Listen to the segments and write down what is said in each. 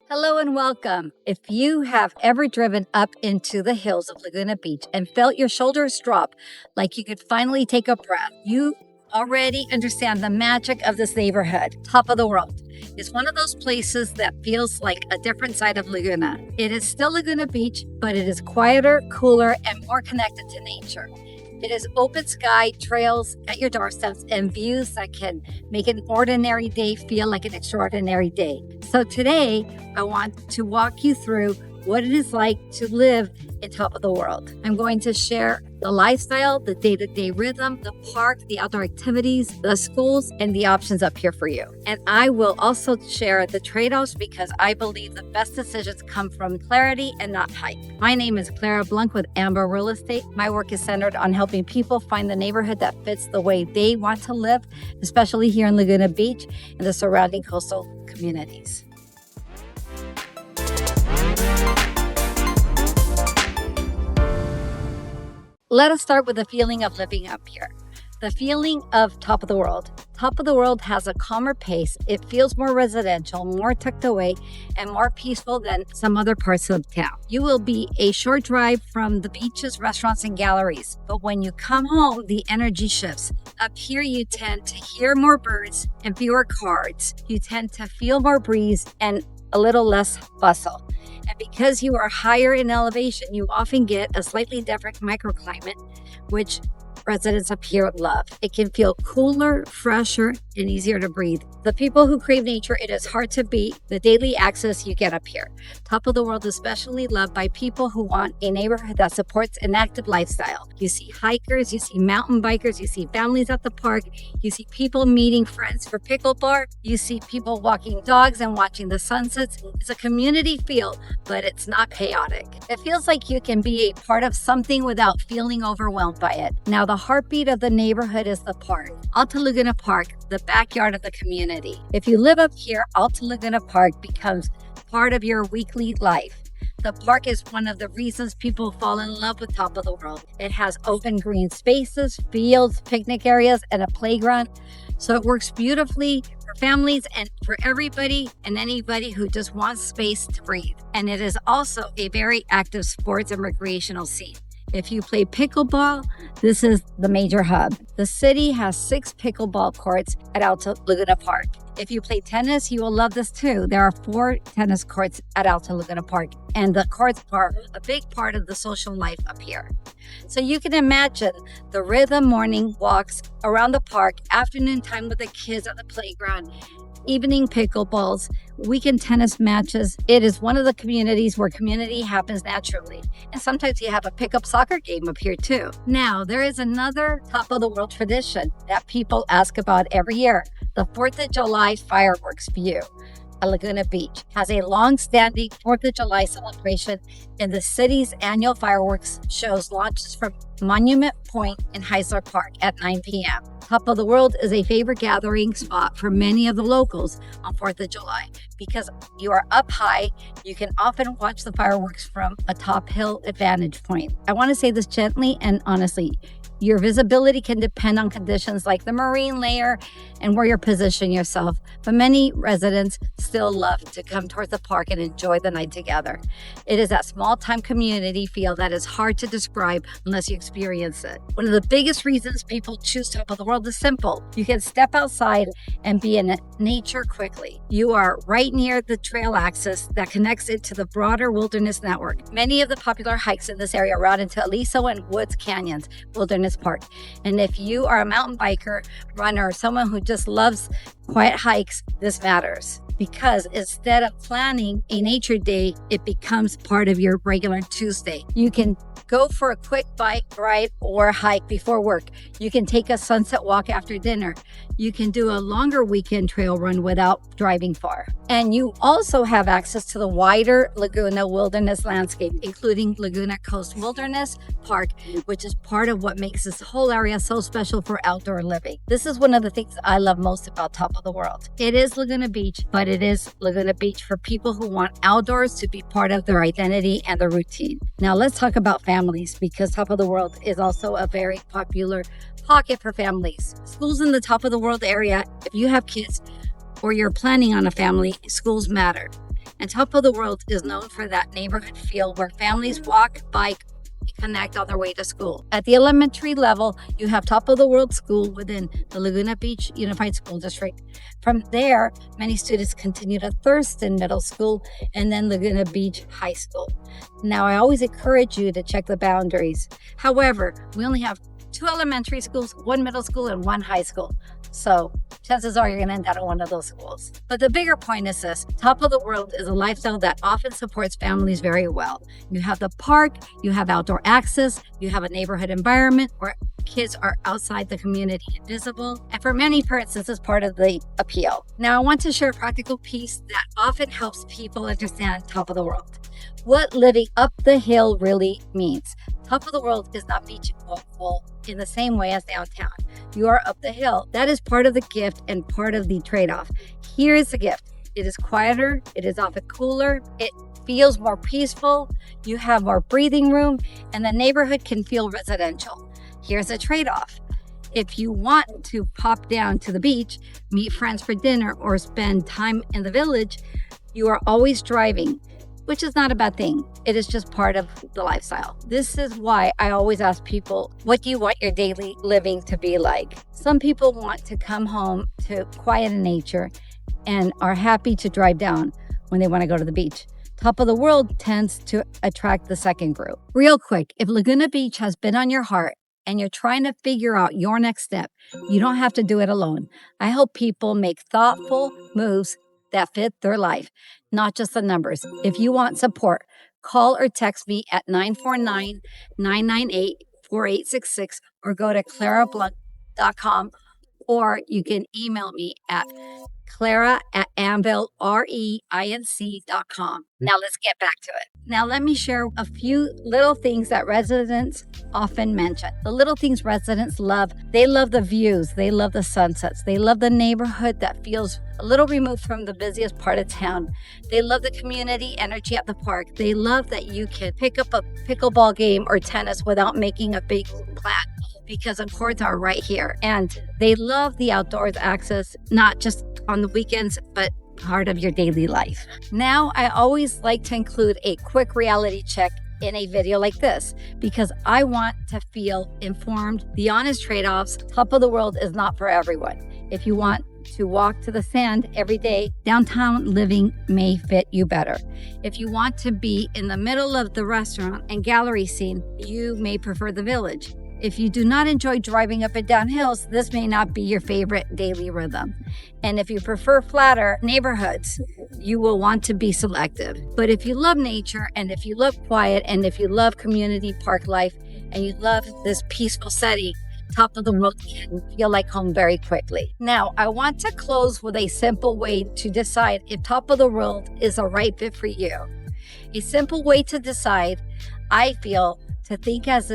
Hello and welcome. If you have ever driven up into the hills of Laguna Beach and felt your shoulders drop like you could finally take a breath, you already understand the magic of this neighborhood. Top of the World is one of those places that feels like a different side of Laguna. It is still Laguna Beach, but it is quieter, cooler, and more connected to nature. It is open sky, trails at your doorsteps, and views that can make an ordinary day feel like an extraordinary day. So today, I want to walk you through what it is like to live in Top of the World. I'm going to share the lifestyle, the day-to-day rhythm, the park, the outdoor activities, the schools, and the options up here for you. And I will also share the trade-offs because I believe the best decisions come from clarity and not hype. My name is Clara Blanc with Amber Real Estate. My work is centered on helping people find the neighborhood that fits the way they want to live, especially here in Laguna Beach and the surrounding coastal communities. Let us start with the feeling of living up here. The feeling of Top of the World. Top of the World has a calmer pace. It feels more residential, more tucked away, and more peaceful than some other parts of town. You will be a short drive from the beaches, restaurants, and galleries. But when you come home, the energy shifts. Up here, you tend to hear more birds and fewer cars. You tend to feel more breeze and a little less bustle. And because you are higher in elevation, you often get a slightly different microclimate, which residents up here love. It can feel cooler, fresher, and easier to breathe. The people who crave nature, it is hard to beat the daily access you get up here. Top of the World is especially loved by people who want a neighborhood that supports an active lifestyle. You see hikers, you see mountain bikers, you see families at the park, you see people meeting friends for pickleball, you see people walking dogs and watching the sunsets. It's a community feel, but it's not chaotic. It feels like you can be a part of something without feeling overwhelmed by it. Now, the heartbeat of the neighborhood is the park. Alta Laguna Park, the backyard of the community. If you live up here, Alta Laguna Park becomes part of your weekly life. The park is one of the reasons people fall in love with Top of the World. It has open green spaces, fields, picnic areas, and a playground. So it works beautifully for families and for everybody and anybody who just wants space to breathe. And it is also a very active sports and recreational scene. If you play pickleball, this is the major hub. The city has 6 pickleball courts at Alta Laguna Park. If you play tennis, you will love this too. There are 4 tennis courts at Alta Laguna Park, and the courts are a big part of the social life up here. So you can imagine the rhythm morning walks around the park, afternoon time with the kids at the playground, evening pickleballs, weekend tennis matches. It is one of the communities where community happens naturally. And sometimes you have a pickup soccer game up here too. Now, there is another Top of the World tradition that people ask about every year. The 4th of July fireworks view at Laguna Beach has a long-standing 4th of July celebration, and the city's annual fireworks shows launches from Monument Point in Heisler Park at 9 p.m. Top of the World is a favorite gathering spot for many of the locals on 4th of July. Because you are up high, you can often watch the fireworks from a top hill vantage point. I want to say this gently and honestly. Your visibility can depend on conditions like the marine layer and where you're positioning yourself, but many residents still love to come towards the park and enjoy the night together. It is that small-time community feel that is hard to describe unless you experience it. One of the biggest reasons people choose Top of the World is simple. You can step outside and be in nature quickly. You are right near the trail access that connects it to the broader wilderness network. Many of the popular hikes in this area route into Aliso and Woods Canyons Wilderness Park. And if you are a mountain biker, runner, or someone who just loves quiet hikes, this matters. Because instead of planning a nature day, it becomes part of your regular Tuesday. You can go for a quick bike ride or hike before work. You can take a sunset walk after dinner. You can do a longer weekend trail run without driving far. And you also have access to the wider Laguna wilderness landscape, including Laguna Coast Wilderness Park, which is part of what makes this whole area so special for outdoor living. This is one of the things I love most about Top of the World. It is Laguna Beach, but it is Laguna Beach for people who want outdoors to be part of their identity and their routine. Now let's talk about families, because Top of the World is also a very popular pocket for families. Schools in the Top of the World area, if you have kids or you're planning on a family, schools matter. And Top of the World is known for that neighborhood feel where families walk, bike, connect on their way to school. At the elementary level, you have Top of the World School within the Laguna Beach Unified School District. From there, many students continue to Thurston Middle School and then Laguna Beach High School. Now, I always encourage you to check the boundaries. However, we only have 2 elementary schools, 1 middle school, and 1 high school. So chances are you're going to end up at one of those schools. But the bigger point is this: Top of the World is a lifestyle that often supports families very well. You have the park, you have outdoor access, you have a neighborhood environment where kids are outside the community and visible. And for many parents, this is part of the appeal. Now, I want to share a practical piece that often helps people understand Top of the World. What living up the hill really means. Top of the World is not beach and walkable in the same way as downtown. You are up the hill. That is part of the gift and part of the trade-off. Here is the gift. It is quieter. It is often cooler. It feels more peaceful. You have more breathing room, and the neighborhood can feel residential. Here's a trade-off. If you want to pop down to the beach, meet friends for dinner, or spend time in the village, you are always driving, which is not a bad thing. It is just part of the lifestyle. This is why I always ask people, what do you want your daily living to be like? Some people want to come home to quiet and nature and are happy to drive down when they want to go to the beach. Top of the World tends to attract the second group. Real quick, if Laguna Beach has been on your heart and you're trying to figure out your next step, you don't have to do it alone. I help people make thoughtful moves that fit their life, not just the numbers. If you want support, call or text me at 949-998-4866 or go to clarablunt.com, or you can email me at clara@anvilreinc.com. Now let's get back to it. Now let me share a few little things that residents often mention. The little things residents love: they love the views, they love the sunsets, they love the neighborhood that feels a little removed from the busiest part of town. They love the community energy at the park. They love that you can pick up a pickleball game or tennis without making a big plan, because the courts are right here. And they love the outdoors access, not just on the weekends, but part of your daily life. Now, I always like to include a quick reality check in a video like this, because I want to feel informed. The honest trade-offs: Top of the World is not for everyone. If you want to walk to the sand every day, downtown living may fit you better. If you want to be in the middle of the restaurant and gallery scene, you may prefer the village. If you do not enjoy driving up and down hills, this may not be your favorite daily rhythm. And if you prefer flatter neighborhoods, you will want to be selective. But if you love nature, and if you love quiet, and if you love community park life, and you love this peaceful setting, Top of the World can feel like home very quickly. Now, I want to close with a simple way to decide if Top of the World is a right fit for you. A simple way to decide, I feel, to think as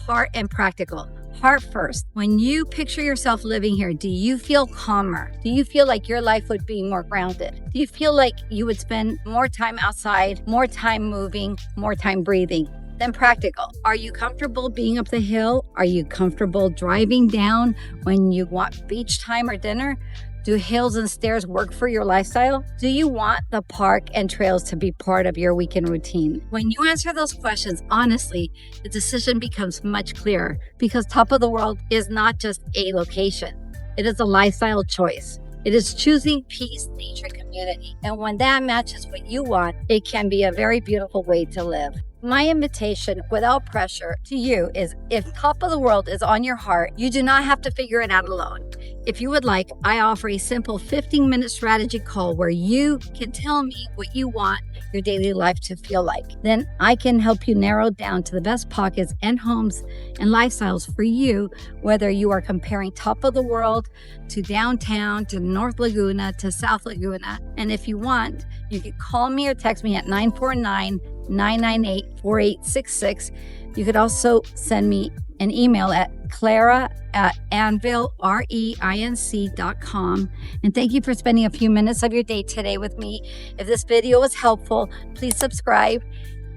heart and practical. Heart first. When you picture yourself living here, do you feel calmer? Do you feel like your life would be more grounded? Do you feel like you would spend more time outside, more time moving, more time breathing? Then practical. Are you comfortable being up the hill? Are you comfortable driving down when you want beach time or dinner? Do hills and stairs work for your lifestyle? Do you want the park and trails to be part of your weekend routine? When you answer those questions honestly, the decision becomes much clearer, because Top of the World is not just a location. It is a lifestyle choice. It is choosing peace, nature, community. And when that matches what you want, it can be a very beautiful way to live. My invitation, without pressure, to you is, if Top of the World is on your heart, you do not have to figure it out alone. If you would like, I offer a simple 15-minute strategy call where you can tell me what you want your daily life to feel like. Then I can help you narrow down to the best pockets and homes and lifestyles for you, whether you are comparing Top of the World to downtown, to North Laguna, to South Laguna. And if you want, you can call me or text me at 949-998-4866. You could also send me an email at clara@anvilreinc.com. And thank you for spending a few minutes of your day today with me. If this video was helpful, please subscribe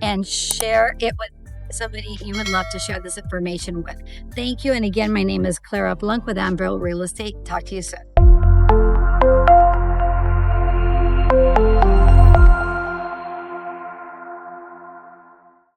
and share it with somebody you would love to share this information with. Thank you. And again, my name is Clara Blanc with Anvil Real Estate. Talk to you soon.